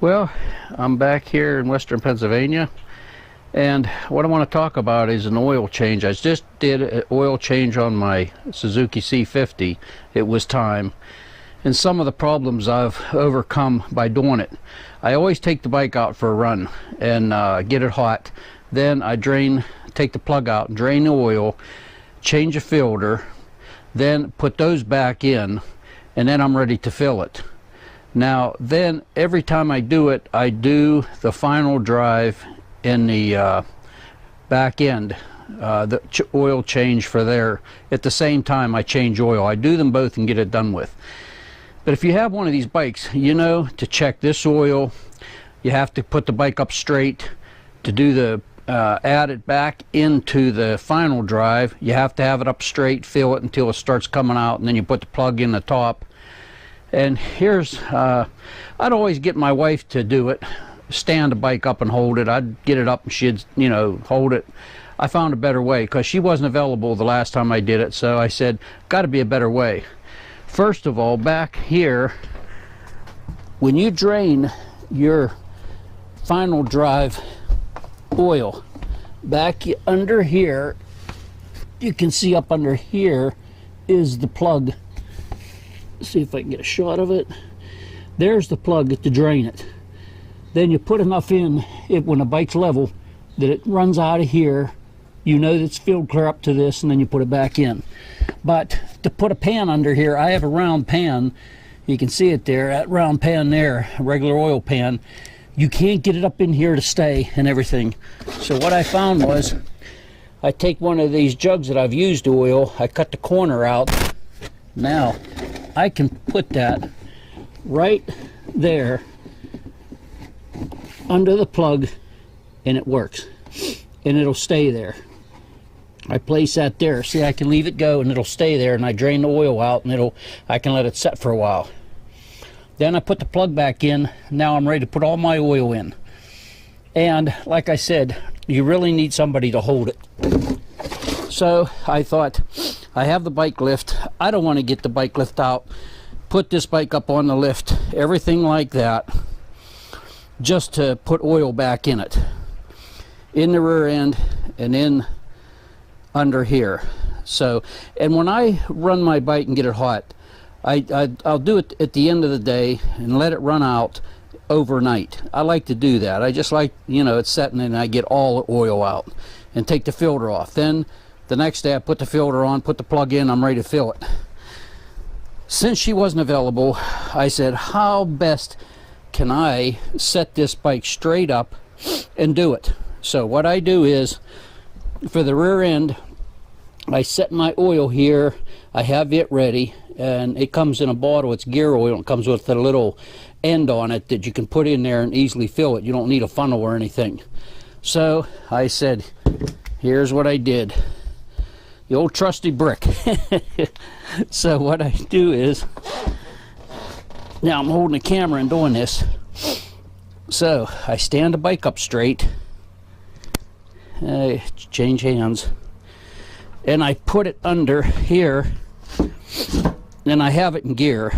Well, I'm back here in western Pennsylvania, and what I want to talk about is an oil change. I just did an oil change on my Suzuki C50. It was time, and some of the problems I've overcome by doing it. I always take the bike out for a run and get it hot. Then I take the plug out, drain the oil, change a filter, then put those back in, and then I'm ready to fill it. Now then, every time I do it, I do the final drive in the back end, the oil change for there. At the same time I change oil. I do them both and get it done with. But if you have one of these bikes, you know, to check this oil, you have to put the bike up straight. To do the add it back into the final drive, you have to have it up straight, fill it until it starts coming out, and then you put the plug in the top. And here's, I'd always get my wife to do it, stand the bike up and hold it. I'd get it up and she'd, you know, hold it. I found a better way because she wasn't available the last time I did it, so I said, got to be a better way. First of all, back here, when you drain your final drive oil, back under here, you can see up under here is the plug. See if I can get a shot of it. There's the plug to drain it. Then you put enough in it when the bike's level that it runs out of here. You know that it's filled clear up to this, and then you put it back in. But to put a pan under here, I have a round pan. You can see it there, that round pan there, a regular oil pan. You can't get it up in here to stay and everything. So what I found was, I take one of these jugs that I've used oil, I cut the corner out. Now I can put that right there under the plug, and it works, and it'll stay there. I place that there. See, I can leave it go and it'll stay there, and I drain the oil out, and I can let it set for a while. Then I put the plug back in. Now I'm ready to put all my oil in. And like I said, you really need somebody to hold it. So I thought, I have the bike lift. I don't want to get the bike lift out, put this bike up on the lift, everything like that, just to put oil back in it, in the rear end and in under here. So, and when I run my bike and get it hot, I'll do it at the end of the day and let it run out overnight. I like to do that. I just like, you know, it's setting and I get all the oil out and take the filter off. Then the next day I put the filter on, put the plug in, I'm ready to fill it. Since she wasn't available, I said, how best can I set this bike straight up and do it? So what I do is, for the rear end, I set my oil here. I have it ready, and it comes in a bottle. It's gear oil. It comes with a little end on it that you can put in there and easily fill it. You don't need a funnel or anything. So I said, here's what I did. The old trusty brick. So what I do is, now I'm holding the camera and doing this. So I stand the bike up straight, change hands, and I put it under here, and I have it in gear.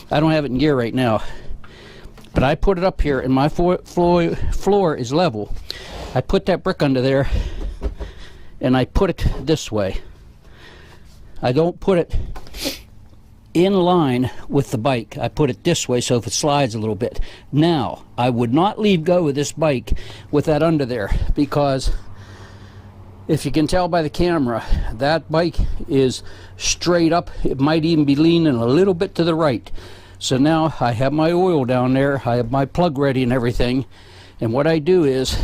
I don't have it in gear right now, but I put it up here, and my floor is level. I put that brick under there, and I put it this way. I don't put it in line with the bike. I put it this way, so if it slides a little bit. Now, I would not leave go of this bike with that under there, because if you can tell by the camera, that bike is straight up. It might even be leaning a little bit to the right. So now I have my oil down there, I have my plug ready and everything, and what I do is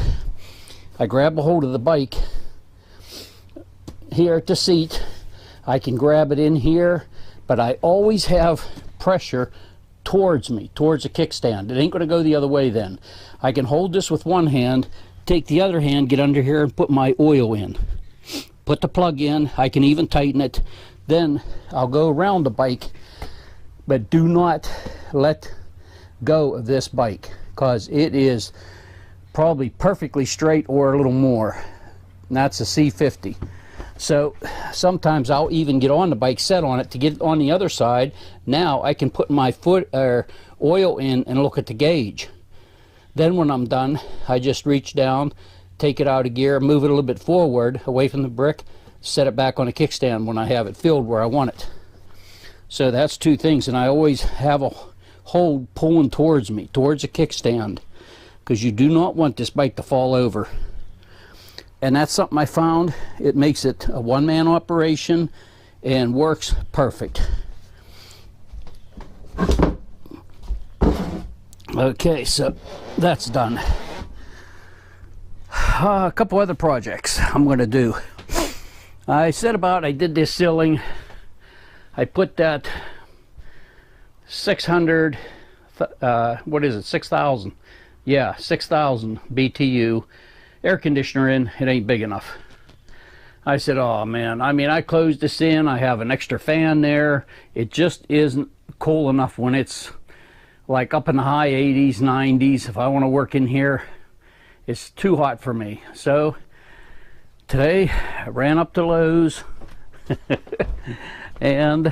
I grab a hold of the bike here at the seat. I can grab it in here, but I always have pressure towards me, towards the kickstand. It ain't going to go the other way then. I can hold this with one hand, take the other hand, get under here and put my oil in. Put the plug in. I can even tighten it. Then I'll go around the bike, but do not let go of this bike, because it is probably perfectly straight or a little more. And that's a C50. So sometimes I'll even get on the bike, set on it to get on the other side. Now I can put my foot or oil in and look at the gauge. Then when I'm done, I just reach down, take it out of gear, move it a little bit forward away from the brick, set it back on a kickstand when I have it filled where I want it. So that's two things, and I always have a hole pulling towards me, towards a kickstand, because you do not want this bike to fall over. And that's something I found. It makes it a one-man operation and works perfect. Okay, so that's done. A couple other projects I'm going to do. I did this ceiling. I put that 600, what is it, 6,000? Yeah, 6,000 BTU air conditioner in. It ain't big enough. I said, oh man, I mean, I closed this in. I have an extra fan there. It just isn't cool enough when it's like up in the high 80s, 90s. If I want to work in here, it's too hot for me. So today I ran up to Lowe's and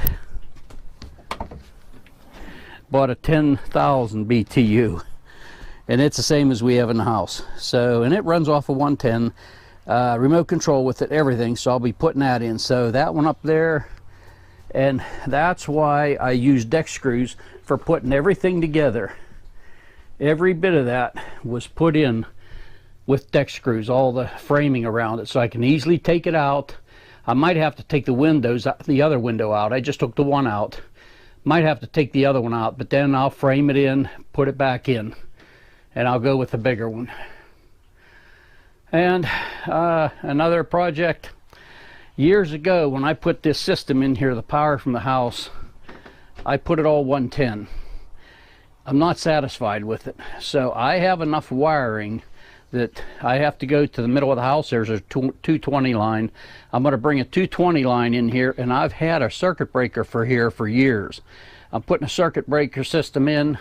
bought a 10,000 BTU, and it's the same as we have in the house. So, and it runs off of 110, remote control with it, everything. So I'll be putting that in. So that one up there, and that's why I use deck screws for putting everything together. Every bit of that was put in with deck screws, all the framing around it, so I can easily take it out. I might have to take the windows, the other window out. I just took the one out. Might have to take the other one out, but then I'll frame it in, put it back in, and I'll go with the bigger one. And another project, years ago when I put this system in here, the power from the house, I put it all 110. I'm not satisfied with it, so I have enough wiring that I have to go to the middle of the house. There's a 220 line. I'm going to bring a 220 line in here, and I've had a circuit breaker for here for years. I'm putting a circuit breaker system in,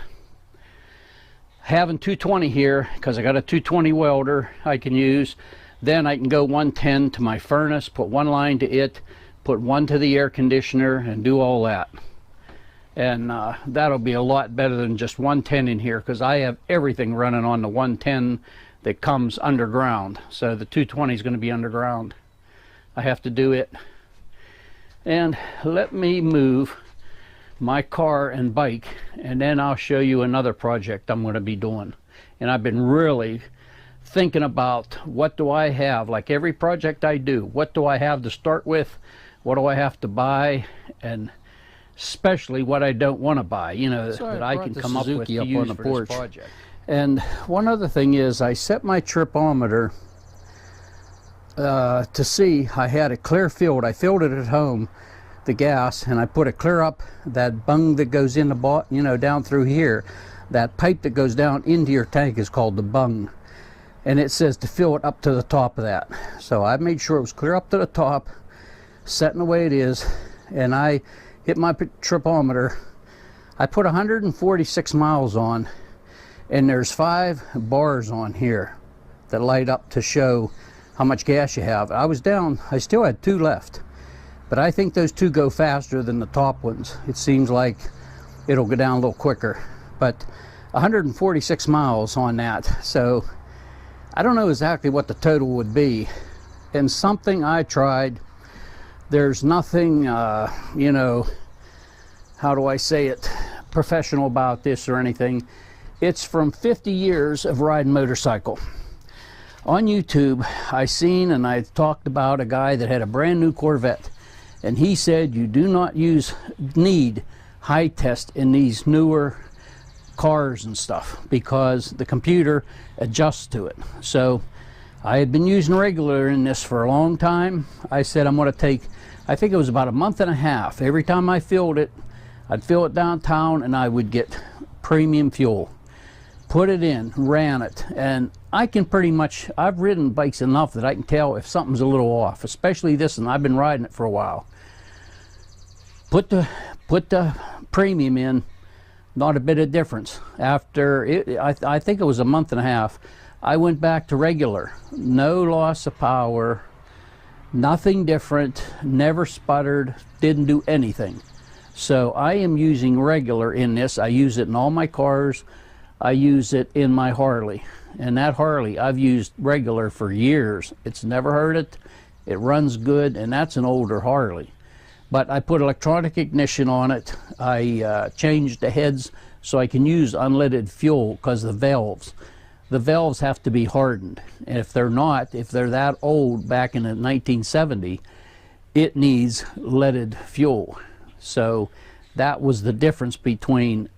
having 220 here because I got a 220 welder I can use. Then I can go 110 to my furnace, put one line to it, put one to the air conditioner, and do all that. And that'll be a lot better than just 110 in here, because I have everything running on the 110 that comes underground. So the 220 is going to be underground. I have to do it. And let me move my car and bike, and then I'll show you another project I'm going to be doing. And I've been really thinking about, what do I have, like every project I do, what do I have to start with, what do I have to buy, and especially what I don't want to buy, you know, so that I can come up with to use on the porch. And one other thing is, I set my tripometer to see I had a clear field. I filled it at home, the gas, and I put it clear up that bung that goes in the, you know, down through here. That pipe that goes down into your tank is called the bung, and it says to fill it up to the top of that. So I made sure it was clear up to the top, setting the way it is, and I hit my tripometer. I put 146 miles on, and there's 5 bars on here that light up to show how much gas you have. I was down, I still had 2 left, but I think those 2 go faster than the top ones. It seems like it'll go down a little quicker, but 146 miles on that. So I don't know exactly what the total would be. And something I tried, there's nothing, you know, how do I say it, professional about this or anything. It's from 50 years of riding motorcycle. On YouTube, I seen and I talked about a guy that had a brand new Corvette, and he said you do not need high test in these newer cars and stuff, because the computer adjusts to it. So I had been using regular in this for a long time. I said I'm going to take, I think it was about a month and a half. Every time I filled it, I'd fill it downtown and I would get premium fuel. Put it in, ran it, and I can pretty much, I've ridden bikes enough that I can tell if something's a little off, especially this one. I've been riding it for a while. Put the premium in, not a bit of difference. After it, I think it was a month and a half, I went back to regular. No loss of power, nothing different, never sputtered, didn't do anything. So I am using regular in this. I use it in all my cars. I use it in my Harley. And that Harley I've used regular for years. It's never hurt it. It runs good, and that's an older Harley. But I put electronic ignition on it. I changed the heads so I can use unleaded fuel, because the valves have to be hardened. And if they're not, if they're that old back in 1970, it needs leaded fuel. So that was the difference between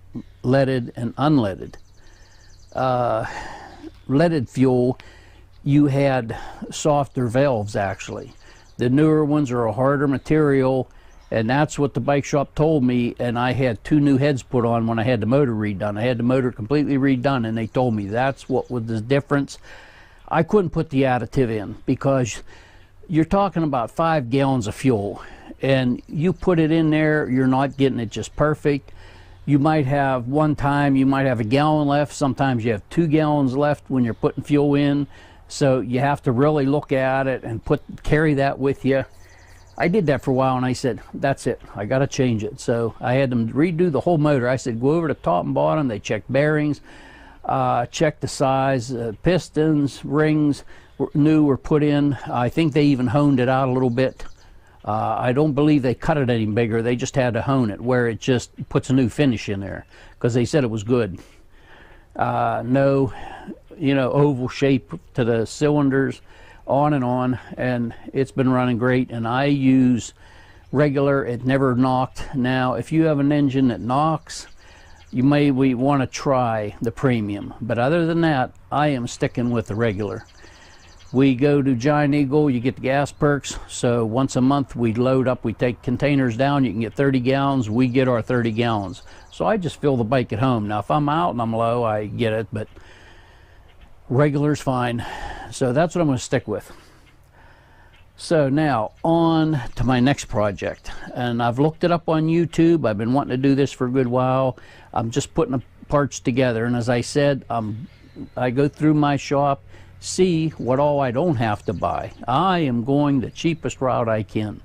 leaded and unleaded. Leaded fuel, you had softer valves actually. The newer ones are a harder material, and that's what the bike shop told me. And I had 2 new heads put on when I had the motor redone. I had the motor completely redone, and they told me that's what was the difference. I couldn't put the additive in because you're talking about 5 gallons of fuel, and you put it in there, you're not getting it just perfect. You might have one time, you might have a gallon left. Sometimes you have 2 gallons left when you're putting fuel in. So you have to really look at it and carry that with you. I did that for a while, and I said, that's it, I got to change it. So I had them redo the whole motor. I said, go over to top and bottom. They checked bearings, checked the size, pistons, rings were put in. I think they even honed it out a little bit. I don't believe they cut it any bigger. They just had to hone it where it just puts a new finish in there, because they said it was good. No, oval shape to the cylinders, on, and it's been running great. And I use regular, it never knocked. Now, if you have an engine that knocks, you may want to try the premium, but other than that, I am sticking with the regular. We go to Giant Eagle, you get the gas perks, so once a month we load up, we take containers down, you can get 30 gallons, we get our 30 gallons. So I just fill the bike at home. Now if I'm out and I'm low, I get it, but regular's fine. So that's what I'm going to stick with. So now on to my next project, and I've looked it up on YouTube. I've been wanting to do this for a good while. I'm just putting the parts together, and as I said, I go through my shop, see what all I don't have to buy. I am going the cheapest route I can,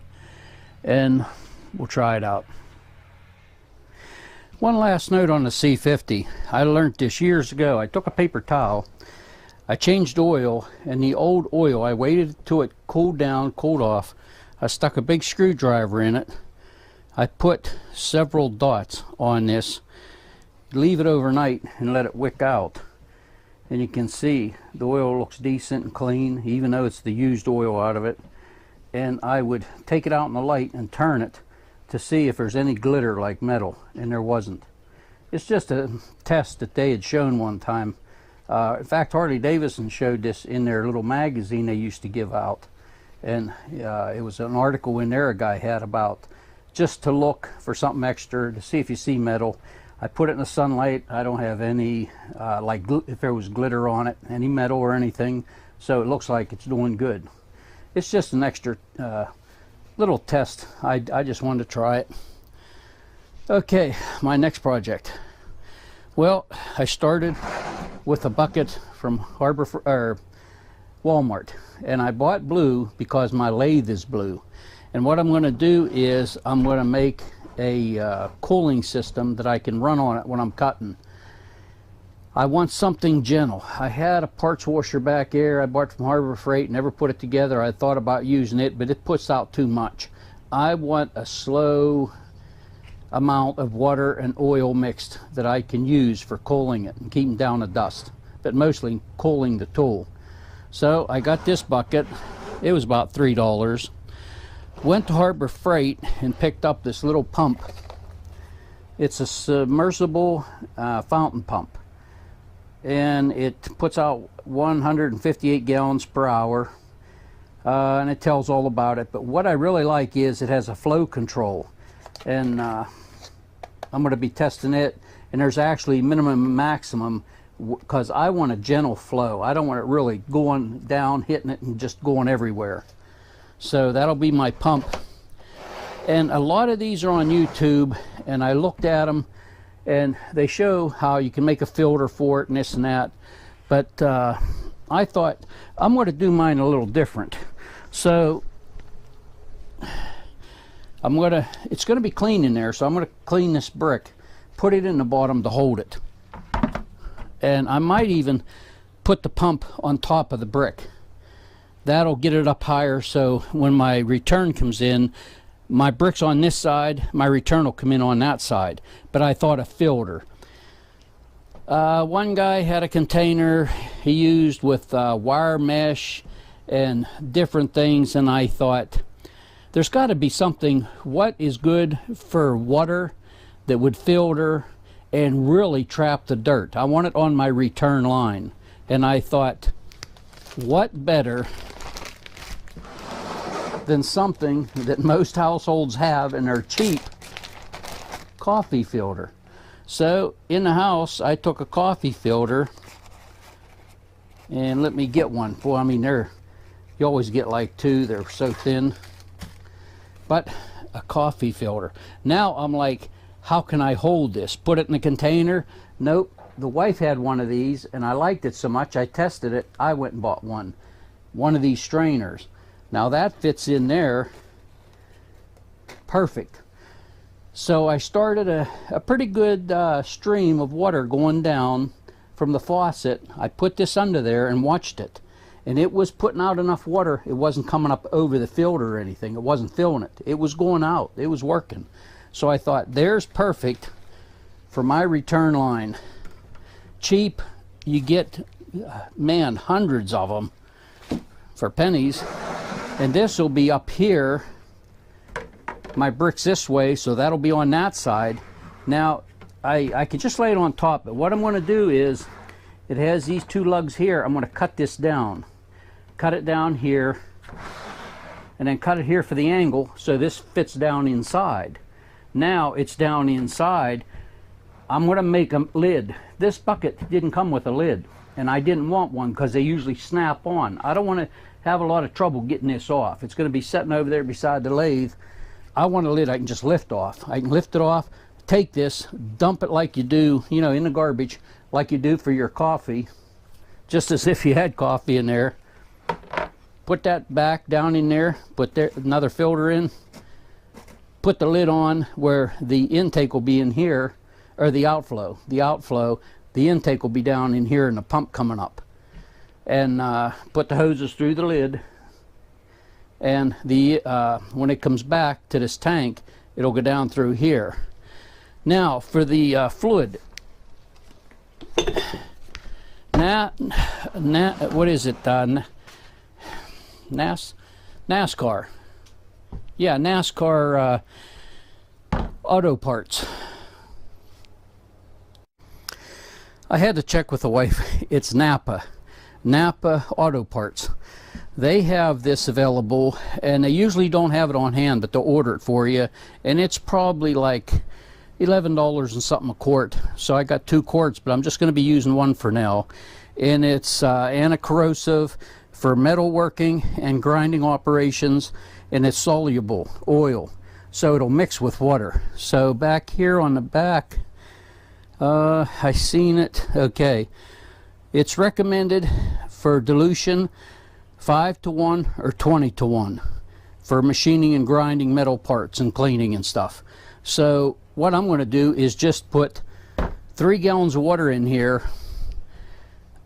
and we'll try it out. One last note on the C50. I learned this years ago. I took a paper towel, I changed oil, and the old oil, I waited till it cooled down, cooled off. I stuck a big screwdriver in it. I put several dots on this, leave it overnight and let it wick out. And you can see the oil looks decent and clean, even though it's the used oil out of it. And I would take it out in the light and turn it to see if there's any glitter like metal, and there wasn't. It's just a test that they had shown one time. In fact, Harley Davidson showed this in their little magazine they used to give out. And it was an article in there a guy had about just to look for something extra to see if you see metal. I put it in the sunlight. I don't have any, if there was glitter on it, any metal or anything. So it looks like it's doing good. It's just an extra little test. I just wanted to try it. Okay, my next project. Well, I started with a bucket from Walmart. And I bought blue because my lathe is blue. And what I'm going to do is I'm going to make a cooling system that I can run on it when I'm cutting. I want something gentle. I had a parts washer back there I bought from Harbor Freight, never put it together. I thought about using it, but it puts out too much. I want a slow amount of water and oil mixed that I can use for cooling it and keeping down the dust, but mostly cooling the tool. So I got this bucket. It was about $3. Went to Harbor Freight and picked up this little pump. It's a submersible fountain pump, and it puts out 158 gallons per hour, and it tells all about it. But what I really like is it has a flow control, and I'm going to be testing it. And there's actually minimum and maximum, because I want a gentle flow. I don't want it really going down, hitting it, and just going everywhere. So that'll be my pump. And a lot of these are on YouTube, and I looked at them, and they show how you can make a filter for it and this and that. But I thought I'm going to do mine a little different. So it's going to be clean in there, so I'm going to clean this brick, put it in the bottom to hold it. and I might even put the pump on top of the brick. That'll get it up higher, so when my return comes in, my brick's on this side, my return will come in on that side. But I thought a filter. One guy had a container he used with wire mesh and different things, and I thought there's got to be something what is good for water that would filter and really trap the dirt. I want it on my return line, and I thought, what better than something that most households have, and they're cheap: coffee filter. So in the house I took a coffee filter, and let me get one. Boy, I mean, you always get like two, they're so thin. But a coffee filter. Now I'm like, how can I hold this? Put it in a container? Nope. The wife had one of these and I liked it so much I tested it. I went and bought one of these strainers. Now that fits in there perfect. So I started a pretty good stream of water going down from the faucet. I put this under there and watched it, and it was putting out enough water. It wasn't coming up over the filter or anything. It wasn't filling it. It was going out. It was working. So I thought, there's perfect for my return line. Cheap. You get, man, hundreds of them for pennies. And this will be up here. My brick's this way, so that'll be on that side. Now, I could just lay it on top, but what I'm going to do is, it has these two lugs here. I'm going to cut this down. Cut it down here, and then cut it here for the angle, so this fits down inside. Now it's down inside. I'm going to make a lid. This bucket didn't come with a lid, and I didn't want one because they usually snap on. I don't want to have a lot of trouble getting this off. It's going to be sitting over there beside the lathe. I want a lid I can just lift off. I can lift it off, take this, dump it like you do, you know, in the garbage, like you do for your coffee, just as if you had coffee in there. Put that back down in there, put there another filter in, put the lid on where the intake will be in here, or the outflow. The intake will be down in here and the pump coming up. And put the hoses through the lid, and the when it comes back to this tank, it'll go down through here. Now for the fluid, what is it? NASCAR. Yeah, NASCAR auto parts. I had to check with the wife. It's Napa Auto Parts. They have this available, and they usually don't have it on hand, but they'll order it for you, and it's probably like $11 and something a quart. So I got 2 quarts, but I'm just going to be using one for now. And it's anti-corrosive for metalworking and grinding operations, and it's soluble oil, so it'll mix with water. So back here on the back, I seen it. Okay, it's recommended for dilution 5:1 or 20:1 for machining and grinding metal parts and cleaning and stuff. So what I'm going to do is just put 3 gallons of water in here,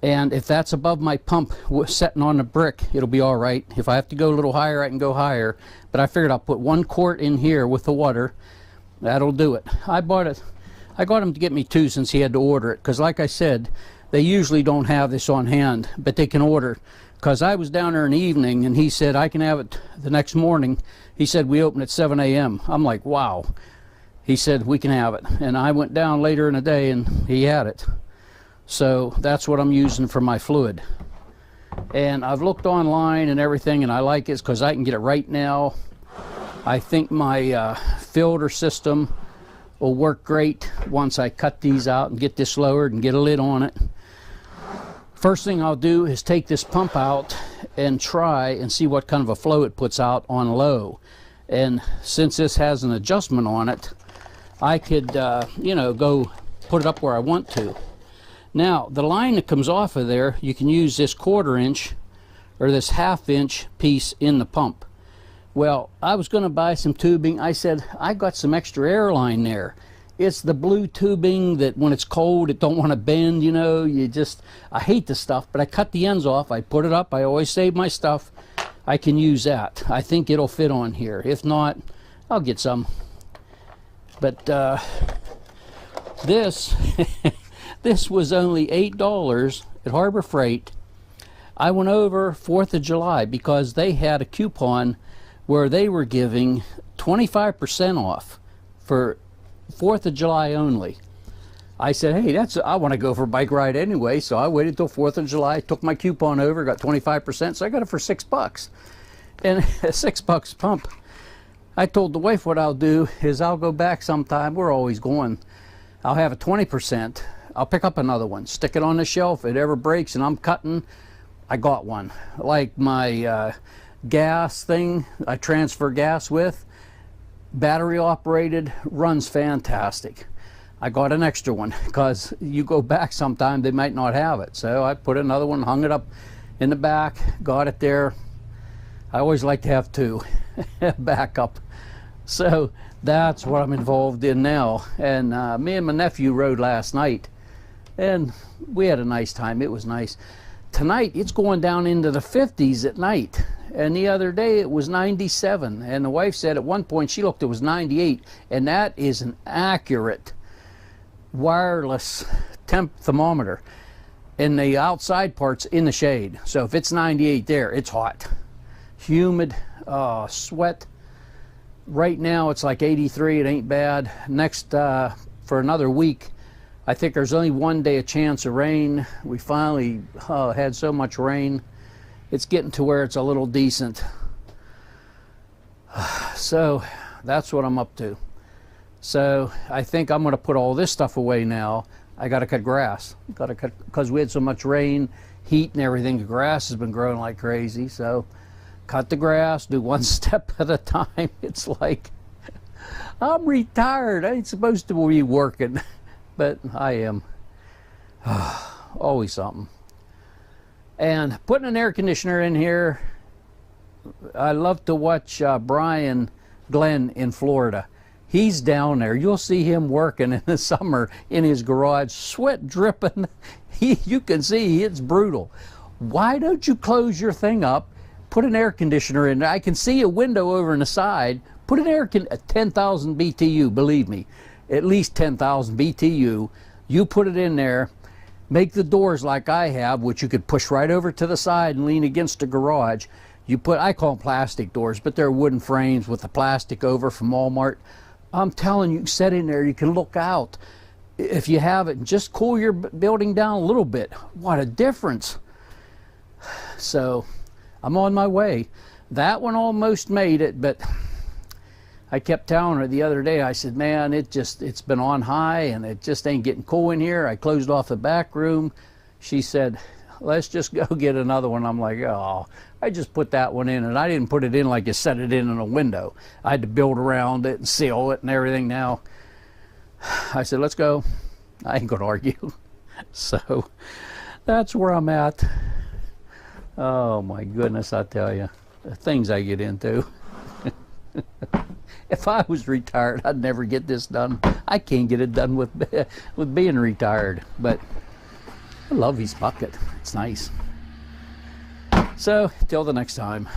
and if that's above my pump setting on the brick, it'll be all right. If I have to go a little higher, I can go higher, but I figured I'll put 1 quart in here with the water. That'll do it. I got him to get me 2 since he had to order it, because like I said, they usually don't have this on hand, but they can order. Because I was down there in the evening, and he said I can have it the next morning. He said we open at 7 a.m. I'm like, wow. He said we can have it, and I went down later in the day and he had it. So that's what I'm using for my fluid. And I've looked online and everything, and I like it because I can get it right now. I think my filter system will work great once I cut these out and get this lowered and get a lid on it. First thing I'll do is take this pump out and try and see what kind of a flow it puts out on low. And since this has an adjustment on it, I could, you know, go put it up where I want to. Now, the line that comes off of there, you can use this 1/4 inch or this 1/2 inch piece in the pump. Well, I was going to buy some tubing. I said, I got some extra air line there. It's the blue tubing that when it's cold, it don't want to bend, you know. I hate the stuff, but I cut the ends off. I put it up. I always save my stuff. I can use that. I think it'll fit on here. If not, I'll get some. But this, this was only $8 at Harbor Freight. I went over 4th of July because they had a coupon where they were giving 25% off for 4th of July only. I said, hey, I want to go for a bike ride anyway, so I waited till 4th of July, took my coupon over, got 25%, so I got it for $6. And $6 pump. I told the wife what I'll do is I'll go back sometime. We're always going. I'll have a 20%. I'll pick up another one, stick it on the shelf. If it ever breaks and I'm cutting, I got one. Like my gas thing I transfer gas with, battery operated, runs fantastic. I got an extra one because you go back sometime, they might not have it. So I put another one, hung it up in the back, got it there. I always like to have two backup. So that's what I'm involved in now. And me and my nephew rode last night and we had a nice time. It was nice. Tonight it's going down into the 50s at night. And the other day it was 97. And the wife said at one point she looked, it was 98. And that is an accurate wireless temp thermometer. And the outside part's in the shade. So if it's 98 there, it's hot. Humid, sweat. Right now it's like 83. It ain't bad. Next, for another week, I think there's only one day a chance of rain. We finally had so much rain. It's getting to where it's a little decent. So that's what I'm up to. So I think I'm going to put all this stuff away now. I got to cut grass. Got to cut because we had so much rain, heat, and everything. The grass has been growing like crazy. So cut the grass, do one step at a time. It's like I'm retired. I ain't supposed to be working, but I am. Always something. And putting an air conditioner in here, I love to watch Brian Glenn in Florida. He's down there. You'll see him working in the summer in his garage, sweat dripping. You can see it's brutal. Why don't you close your thing up, put an air conditioner in there? I can see a window over on the side. Put an air con 10,000 BTU, believe me, at least 10,000 BTU. You put it in there. Make the doors like I have, which you could push right over to the side and lean against the garage. You put, I call them plastic doors, but they're wooden frames with the plastic over from Walmart. I'm telling you, set in there, you can look out. If you have it, just cool your building down a little bit. What a difference. So I'm on my way. That one almost made it, but I kept telling her the other day, I said, man, it's been on high and it just ain't getting cool in here. I closed off the back room. She said, let's just go get another one. I'm like, oh, I just put that one in, and I didn't put it in like you set it in a window. I had to build around it and seal it and everything now. I said, let's go. I ain't gonna argue. So that's where I'm at. Oh my goodness, I tell you, the things I get into. If I was retired, I'd never get this done. I can't get it done with being retired, but I love his bucket. It's nice. So, till the next time.